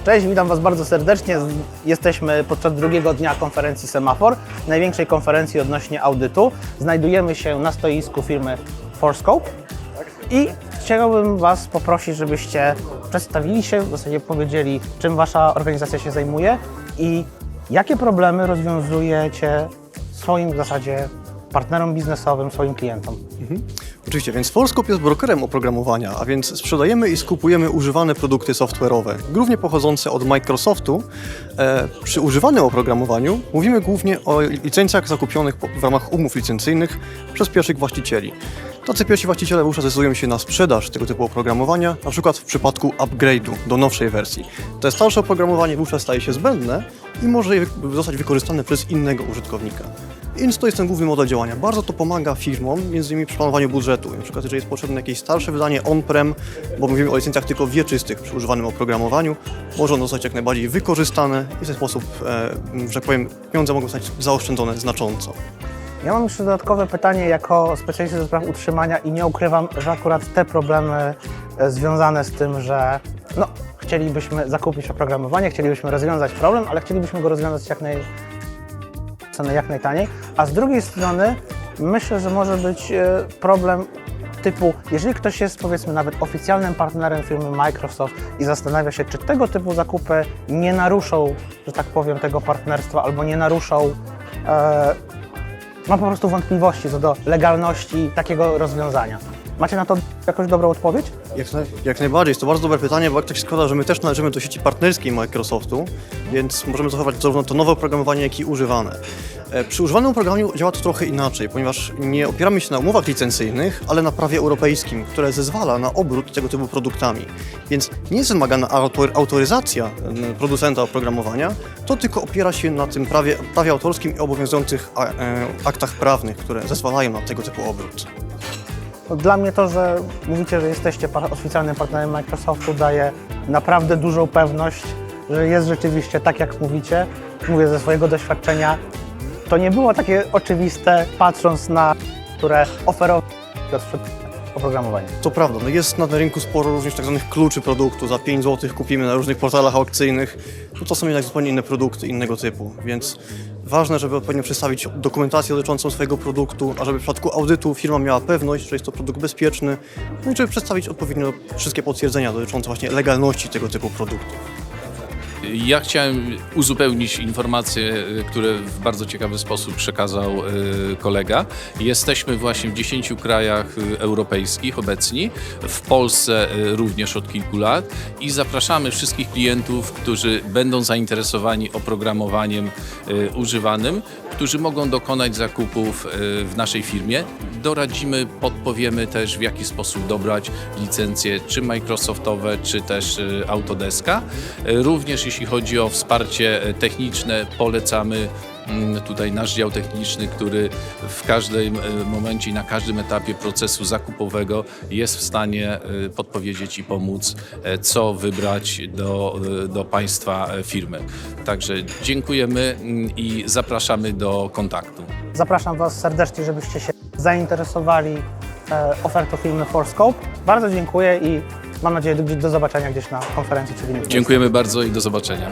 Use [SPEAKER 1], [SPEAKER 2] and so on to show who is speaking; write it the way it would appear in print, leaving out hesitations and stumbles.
[SPEAKER 1] Cześć, witam Was bardzo serdecznie. Jesteśmy podczas drugiego dnia konferencji Semafor, największej konferencji odnośnie audytu. Znajdujemy się na stoisku firmy Forscope i chciałbym Was poprosić, żebyście przedstawili się, w zasadzie powiedzieli, czym Wasza organizacja się zajmuje i jakie problemy rozwiązujecie swoim w zasadzie partnerom biznesowym, swoim klientom.
[SPEAKER 2] Oczywiście, więc Forscope jest brokerem oprogramowania, a więc sprzedajemy i skupujemy używane produkty software'owe, głównie pochodzące od Microsoftu. Przy używanym oprogramowaniu mówimy głównie o licencjach zakupionych w ramach umów licencyjnych przez pierwszych właścicieli. Tacy pierwsi właściciele wówczas decydują się na sprzedaż tego typu oprogramowania, na przykład w przypadku upgrade'u do nowszej wersji. To starsze oprogramowanie wówczas staje się zbędne i może zostać wykorzystane przez innego użytkownika. Więc to jest ten główny model działania. Bardzo to pomaga firmom, między innymi przy planowaniu budżetu. Na przykład, jeżeli jest potrzebne jakieś starsze wydanie on-prem, bo mówimy o licencjach tylko wieczystych przy używanym oprogramowaniu, może ono zostać jak najbardziej wykorzystane i w ten sposób, że tak powiem, pieniądze mogą zostać zaoszczędzone znacząco.
[SPEAKER 1] Ja mam jeszcze dodatkowe pytanie jako specjalista do spraw utrzymania i nie ukrywam, że akurat te problemy związane z tym, że chcielibyśmy zakupić oprogramowanie, chcielibyśmy rozwiązać problem, ale chcielibyśmy go rozwiązać jak najtaniej, a z drugiej strony myślę, że może być problem typu, jeżeli ktoś jest powiedzmy nawet oficjalnym partnerem firmy Microsoft i zastanawia się, czy tego typu zakupy nie naruszą, że tak powiem, tego partnerstwa albo nie naruszą, ma po prostu wątpliwości co do legalności takiego rozwiązania. Macie na to jakąś dobrą odpowiedź?
[SPEAKER 2] Jak najbardziej. Jest to bardzo dobre pytanie, bo jak tak się składa, że my też należymy do sieci partnerskiej Microsoftu, więc możemy zachować zarówno to nowe oprogramowanie, jak i używane. Przy używanym oprogramowaniu działa to trochę inaczej, ponieważ nie opieramy się na umowach licencyjnych, ale na prawie europejskim, które zezwala na obrót tego typu produktami. Więc nie jest wymagana autoryzacja producenta oprogramowania, to tylko opiera się na tym prawie autorskim i obowiązujących aktach prawnych, które zezwalają na tego typu obrót.
[SPEAKER 1] Dla mnie to, że mówicie, że jesteście oficjalnym partnerem Microsoftu, daje naprawdę dużą pewność, że jest rzeczywiście tak, jak mówicie. Mówię ze swojego doświadczenia. To nie było takie oczywiste, patrząc na które oferowały oprogramowanie.
[SPEAKER 2] To prawda, jest na rynku sporo również tak zwanych kluczy produktu. Za 5 zł kupimy na różnych portalach aukcyjnych. To są jednak zupełnie inne produkty, innego typu, więc ważne, żeby odpowiednio przedstawić dokumentację dotyczącą swojego produktu, a żeby w przypadku audytu firma miała pewność, że jest to produkt bezpieczny, no i żeby przedstawić odpowiednio wszystkie potwierdzenia dotyczące właśnie legalności tego typu produktów.
[SPEAKER 3] Ja chciałem uzupełnić informacje, które w bardzo ciekawy sposób przekazał kolega. Jesteśmy właśnie w 10 krajach europejskich obecni, w Polsce również od kilku lat i zapraszamy wszystkich klientów, którzy będą zainteresowani oprogramowaniem używanym, którzy mogą dokonać zakupów w naszej firmie. Doradzimy, podpowiemy też, w jaki sposób dobrać licencje, czy Microsoftowe, czy też Autodeska. Również jeśli chodzi o wsparcie techniczne, polecamy tutaj nasz dział techniczny, który w każdym momencie i na każdym etapie procesu zakupowego jest w stanie podpowiedzieć i pomóc, co wybrać do Państwa firmy. Także dziękujemy i zapraszamy do kontaktu.
[SPEAKER 1] Zapraszam Was serdecznie, żebyście się zainteresowali ofertą firmy Forscope. Bardzo dziękuję i mam nadzieję do zobaczenia gdzieś na konferencji czy w innych miejscach.
[SPEAKER 3] Dziękujemy bardzo i do zobaczenia.